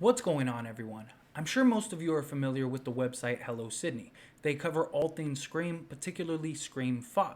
What's going on, everyone? I'm sure most of you are familiar with the website Hello Sidney. They cover all things Scream, particularly Scream 5.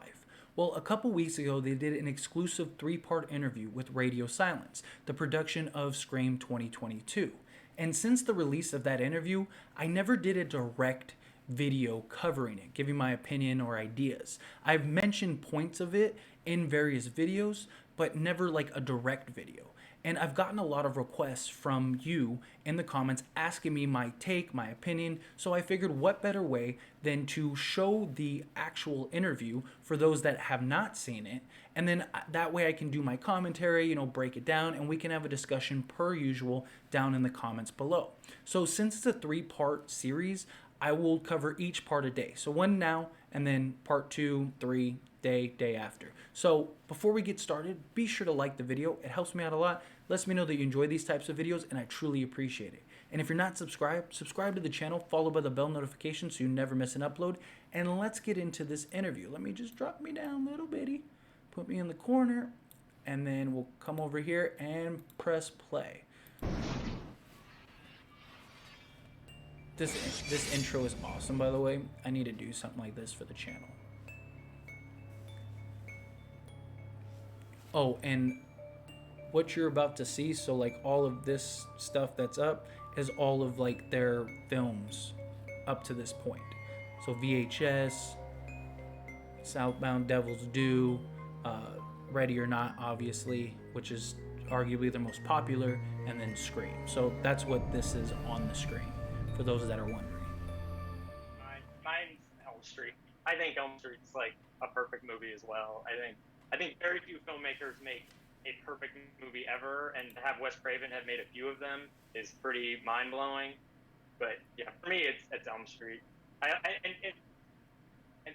Well, a couple weeks ago, they did an exclusive three-part interview with Radio Silence, the production of Scream 2022. And since the release of that interview, I never did a direct video covering it, giving my opinion or ideas. I've mentioned points of it in various videos, but never like a direct video. And I've gotten a lot of requests from you in the comments asking me my take, my opinion. So I figured what better way than to show the actual interview for those that have not seen it. And then that way I can do my commentary, break it down, and we can have a discussion per usual down in the comments below. So since it's a three-part series, I will cover each part a day. So one now, and then part two, three, day after. So before we get started, be sure to like the video. It helps me out a lot. Lets me know that you enjoy these types of videos, and I truly appreciate it. And if you're not subscribed, subscribe to the channel, followed by the bell notification so you never miss an upload. And let's get into this interview. Let me just drop me down a little bitty, put me in the corner, and then we'll come over here and press play. This intro is awesome, by the way. I need to do something like this for the channel. Oh, and what you're about to see, so like all of this stuff that's up is all of like their films up to this point. So VHS, Southbound Devil's Due, Ready or Not, obviously, which is arguably the most popular, and then Scream. So that's what this is on the screen, for those that are wondering. Mine's Elm Street. I think Elm Street's like a perfect movie as well. I think very few filmmakers make a perfect movie ever, and to have Wes Craven have made a few of them is pretty mind blowing. But yeah, for me, it's Elm Street. And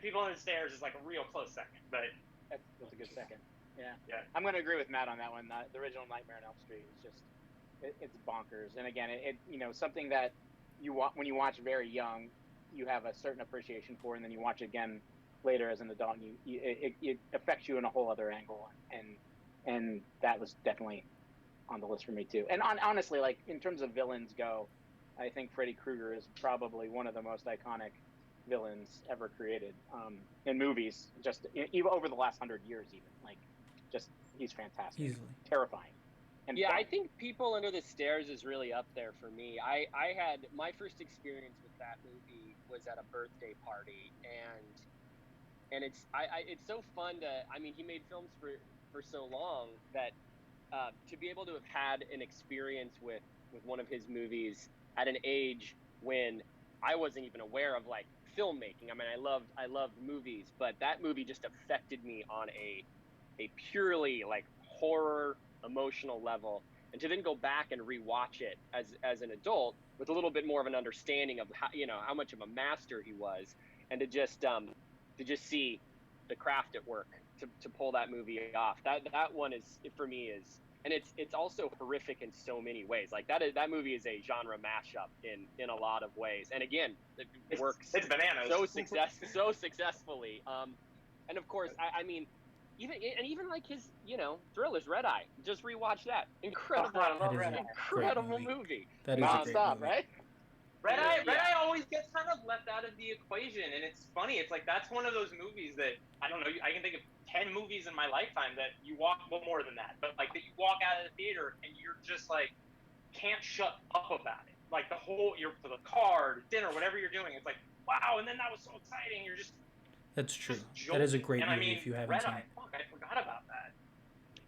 People on the Stairs is like a real close second, but That's a good second. Yeah. yeah, I'm going to agree with Matt on that one. The original Nightmare on Elm Street is just, it's bonkers. And again, something that when you watch very young, you have a certain appreciation for, and then you watch it again later as an adult, and it affects you in a whole other angle. And that was definitely on the list for me too. And honestly, like in terms of villains go, I think Freddy Krueger is probably one of the most iconic villains ever created in movies, just even over the last 100 years, even just he's fantastic, Easily. terrifying. And Yeah, fun. I think People Under the Stairs is really up there for me. I had my first experience with that movie was at a birthday party, and it's so fun to. I mean, he made films for so long that to be able to have had an experience with one of his movies at an age when I wasn't even aware of like filmmaking. I mean, I loved movies, but that movie just affected me on a purely like horror emotional level, and to then go back and rewatch it as an adult with a little bit more of an understanding of how much of a master he was, and to just see the craft at work to pull that movie off. That one is, for me, is, and it's also horrific in so many ways. Like that movie is a genre mashup in a lot of ways, and again, it works. it's bananas. so successfully. And of course, I mean, even like his thrillers, Red Eye. Just rewatch that. Incredible, incredible movie. That is a great Nonstop, movie. right? Red Eye always gets kind of left out of the equation, and it's funny. It's like that's one of those movies that I don't know. I can think of 10 movies in my lifetime that you walk, well, more than that, but like that you walk out of the theater and you're just like can't shut up about it. Like you're for the car, dinner, whatever you're doing. It's like wow, and then that was so exciting. You're just That's true. just That is a jolted. great And movie I mean, if you haven't Red seen Eye. it. Fuck, I forgot about that.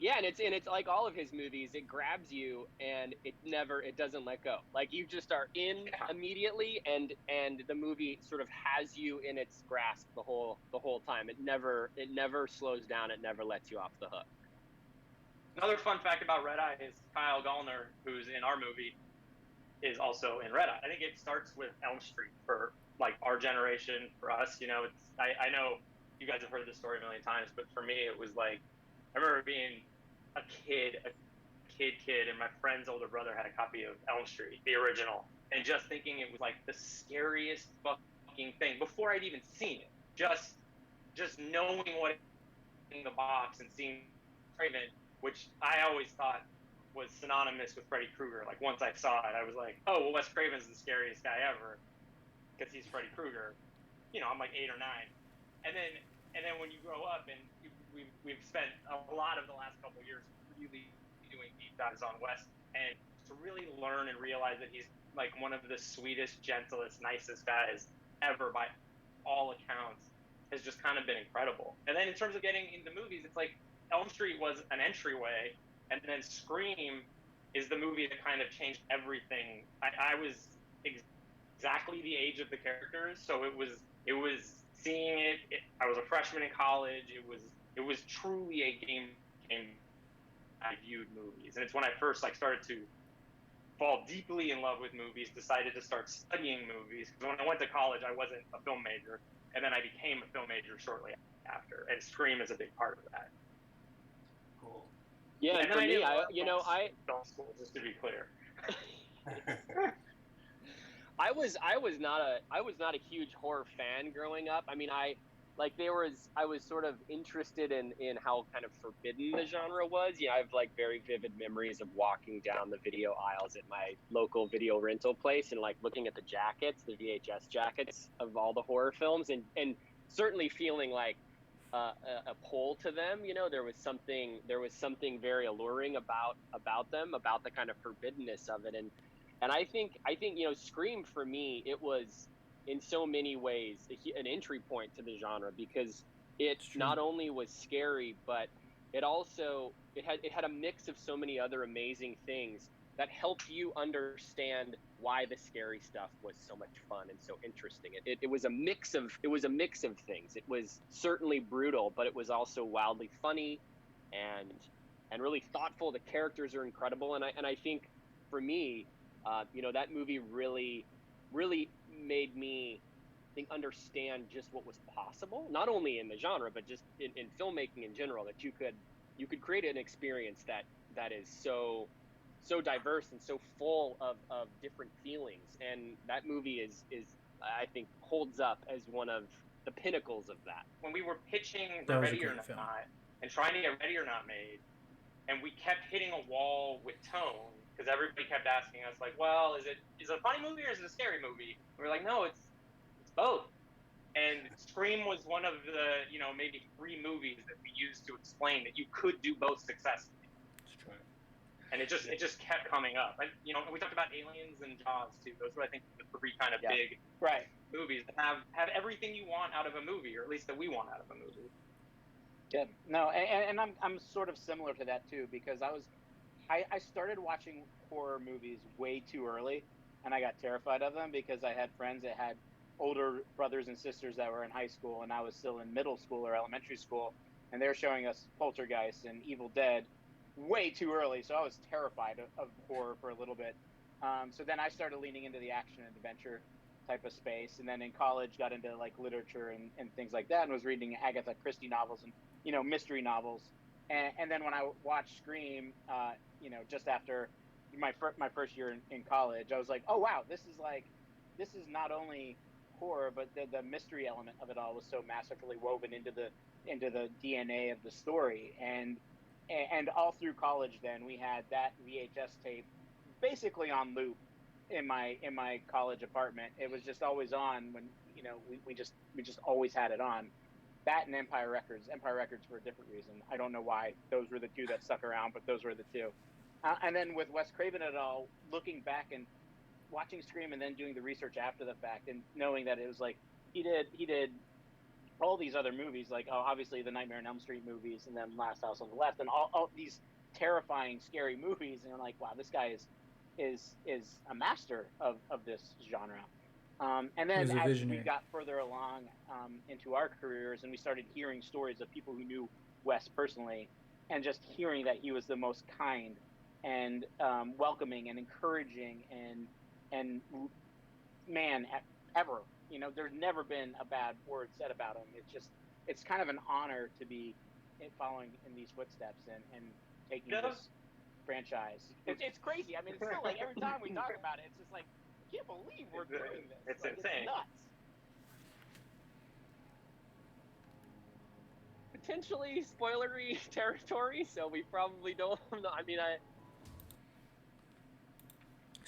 Yeah, and it's like all of his movies. It grabs you, and it doesn't let go. Like you just are in immediately, and the movie sort of has you in its grasp the whole time. It never slows down. It never lets you off the hook. Another fun fact about Red Eye is Kyle Gallner, who's in our movie, is also in Red Eye. I think it starts with Elm Street for like our generation. For us, I know you guys have heard this story a million times, but for me, it was like I remember being a kid, and my friend's older brother had a copy of Elm Street, the original, and just thinking it was like the scariest fucking thing before I'd even seen it. Just knowing what in the box and seeing Craven, which I always thought was synonymous with Freddy Krueger. Like once I saw it, I was like, oh, well, Wes Craven's the scariest guy ever because he's Freddy Krueger. You know, I'm like 8 or 9, and then when you grow up and we've spent a lot of the last couple of years really doing deep dives on Wes, and to really learn and realize that he's like one of the sweetest, gentlest, nicest guys ever by all accounts has just kind of been incredible. And then in terms of getting into movies, it's like Elm Street was an entryway, and then Scream is the movie that kind of changed everything. I was exactly the age of the characters, so it was seeing it. I was a freshman in college. It was truly a game I viewed movies, and it's when I first like started to fall deeply in love with movies, decided to start studying movies. Because when I went to college, I wasn't a film major, and then I became a film major shortly after, and Scream is a big part of that. Cool. Yeah, and for me, I film school, just to be clear. I was not a huge horror fan growing up. I mean, I was sort of interested in how kind of forbidden the genre was. You know, I have like very vivid memories of walking down the video aisles at my local video rental place and like looking at the jackets, the VHS jackets of all the horror films, and certainly feeling like a pull to them. You know, there was something very alluring about them, about the kind of forbiddenness of it, and I think you know, Scream for me, it was in so many ways an entry point to the genre, because it not only was scary, but it also it had a mix of so many other amazing things that helped you understand why the scary stuff was so much fun and so interesting. It was a mix of things. It was certainly brutal, but it was also wildly funny and really thoughtful. The characters are incredible, and I think for me, you know, that movie really made me understand just what was possible, not only in the genre, but just in filmmaking in general, that you could create an experience that is so diverse and so full of different feelings. And that movie is I think holds up as one of the pinnacles of that. When we were pitching Ready or Not and trying to get Ready or Not made, and we kept hitting a wall with tone, because everybody kept asking us like, well, is it a funny movie or is it a scary movie? We were like, no, it's both. And Scream was one of the, you know, maybe 3 movies that we used to explain that you could do both successfully. That's true. And it just kept coming up. And, you know, we talked about Aliens and Jaws too. Those were, I think, the 3 kind of big movies that have everything you want out of a movie, or at least that we want out of a movie. Yeah, no, and I'm sort of similar to that too, because I started watching horror movies way too early, and I got terrified of them because I had friends that had older brothers and sisters that were in high school, and I was still in middle school or elementary school, and they were showing us Poltergeist and Evil Dead way too early, so I was terrified of horror for a little bit. So then I started leaning into the action and adventure type of space, and then in college got into like literature and things like that, and was reading Agatha Christie novels and, you know, mystery novels. And then when I watched Scream, you know, just after my first year in college, I was like, oh wow, this is not only horror, but the mystery element of it all was so masterfully woven into the DNA of the story. And all through college, then we had that VHS tape basically on loop in my college apartment. It was just always on when, you know, we just always had it on. That and Empire Records for a different reason. I don't know why. Those were the 2 that stuck around, but those were the 2. And then with Wes Craven et al., looking back and watching Scream and then doing the research after the fact and knowing that it was like he did all these other movies, like obviously the Nightmare on Elm Street movies, and then Last House on the Left, and all these terrifying, scary movies, and you're like, wow, this guy is a master of this genre. And then as we got further along into our careers, and we started hearing stories of people who knew Wes personally, and just hearing that he was the most kind and welcoming and encouraging and man ever. You know, there's never been a bad word said about him. It's kind of an honor to be following in these footsteps and taking this franchise. It's crazy. I mean, it's still like every time we talk about it, it's just like, I can't believe we're doing this. It's like, insane. It's nuts. Potentially spoilery territory, so we probably don't know. I mean,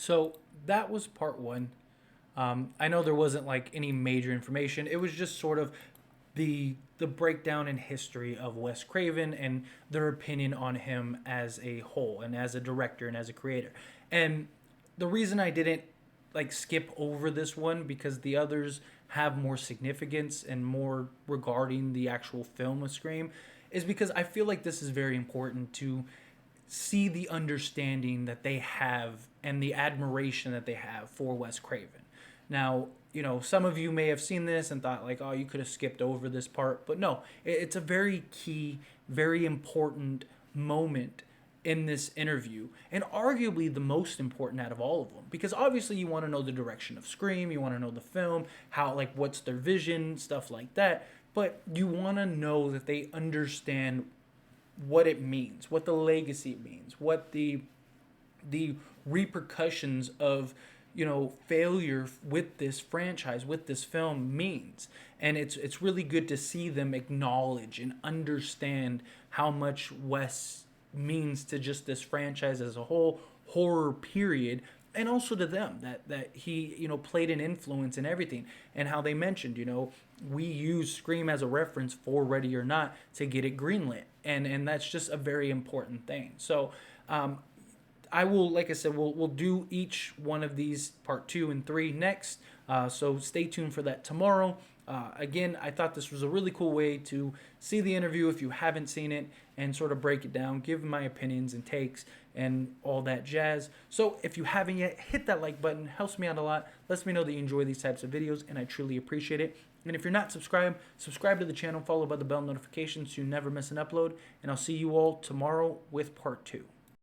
So that was part one. I know there wasn't like any major information. It was just sort of the breakdown in history of Wes Craven and their opinion on him as a whole and as a director and as a creator. And the reason I didn't like skip over this one because the others have more significance and more regarding the actual film of Scream is because I feel like this is very important to see the understanding that they have and the admiration that they have for Wes Craven. Now, some of you may have seen this and thought like, oh, you could have skipped over this part, but no, it's a very key, very important moment in this interview, and arguably the most important out of all of them, because obviously you want to know the direction of Scream, you want to know the film, how, like, what's their vision, stuff like that, but you want to know that they understand what it means, what the legacy means, what the repercussions of failure with this franchise, with this film means. And it's really good to see them acknowledge and understand how much Wes means to just this franchise as a whole, horror period, and also to them that he played an influence in everything, and how they mentioned we use Scream as a reference for Ready or Not to get it greenlit, and that's just a very important thing. So I will, like I said, we'll do each one of these part 2 and 3 next. So stay tuned for that tomorrow. Again, I thought this was a really cool way to see the interview if you haven't seen it and sort of break it down, give my opinions and takes and all that jazz. So if you haven't yet, hit that like button. Helps me out a lot. Lets me know that you enjoy these types of videos, and I truly appreciate it. And if you're not subscribed, subscribe to the channel, followed by the bell notifications so you never miss an upload. And I'll see you all tomorrow with part 2.